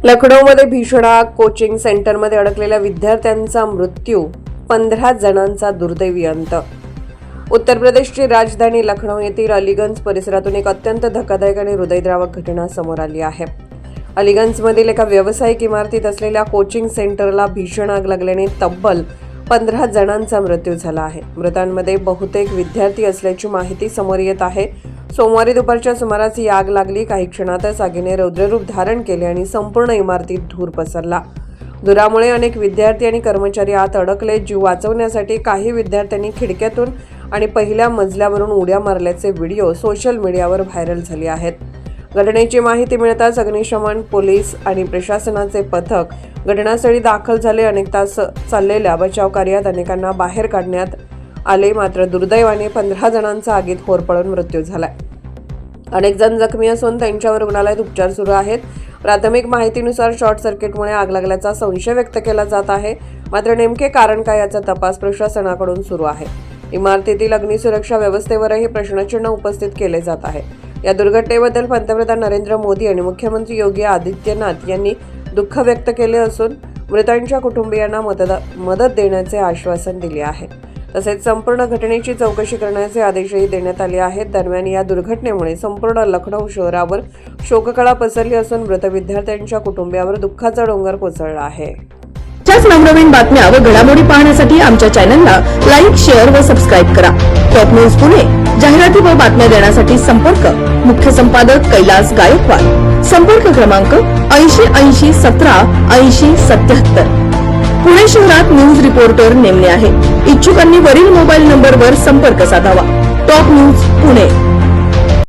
लखनौमध्ये भीषण आग, कोचिंग सेंटरमध्ये अडकलेल्या विद्यार्थ्यांचा मृत्यू, 15 जणांचा दुर्दैवी अंत. उत्तर प्रदेशची राजधानी लखनौ येथील अलीगंज परिसरातून एक अत्यंत धक्कादायक आणि हृदयद्रावक घटना समोर आली आहे. अलीगंजमधील एका व्यावसायिक इमारतीत असलेल्या कोचिंग सेंटरला भीषण आग लागल्याने तब्बल 15 जणांचा मृत्यू झाला आहे. मृतांमध्ये बहुतेक विद्यार्थी असल्याची माहिती समोर येत आहे. सोमवारी दुपारच्या सुमारास ही आग लागली. काही क्षणातच आगीने रौद्ररूप धारण केले आणि संपूर्ण इमारतीत धूर पसरला. धुरामुळे अनेक विद्यार्थी आणि कर्मचारी आत अडकले. जीव वाचवण्यासाठी काही विद्यार्थ्यांनी खिडक्यातून आणि पहिल्या मजल्यावरून उड्या मारल्याचे व्हिडिओ सोशल मीडियावर व्हायरल झाले आहेत. घटनेची माहिती मिळताच अग्निशमन, पोलीस आणि प्रशासनाचे पथक घटनास्थळी दाखल झाले. अनेक तास चाललेल्या बचाव कार्यात अनेकांना बाहेर काढण्यात आले. मात्र दुर्दैवाने 15 जणांचा आगीत होरपळून मृत्यू झाला. अनेक जण जखमी असून त्यांच्यावर रुग्णालयात उपचार सुरू आहेत. प्राथमिक माहितीनुसार शॉर्ट सर्किटमुळे आग लागल्याचा संशय व्यक्त केला जात आहे. मात्र नेमके कारण काय याचा तपास प्रशासनाकडून सुरू आहे. इमारतीतील अग्निसुरक्षा व्यवस्थेवरही प्रश्नचिन्ह उपस्थित केले जात आहे. या दुर्घटनेबद्दल पंतप्रधान नरेंद्र मोदी आणि मुख्यमंत्री योगी आदित्यनाथ यांनी दुःख व्यक्त केले असून मृतांच्या कुटुंबियांना मदत देण्याचे आश्वासन दिले आहे. तसेच संपूर्ण घटनेची चौकशी करण्याचे आदेशही देण्यात आले आहेत. दरम्यान या दुर्घटनेमुळे संपूर्ण लखनौ शहरावर शोककळा पसरली असून मृत विद्यार्थ्यांच्या कुटुंबियावर दुःखाचा डोंगर कोसळला आहे. अशाच नवनवीन बातम्या व घडामोडी पाहण्यासाठी आमच्या चॅनलला लाईक, शेअर व सबस्क्राईब करा. Top news Pune. जाहिराती व बातम्या देण्यासाठी संपर्क मुख्य संपादक कैलास गायकवाड. संपर्क क्रमांक 8080 17 80 77. पुणे शहरात न्यूज रिपोर्टर नेमणे आहे. इच्छुकांनी वरील मोबाईल नंबरवर संपर्क साधावा. Top news Pune.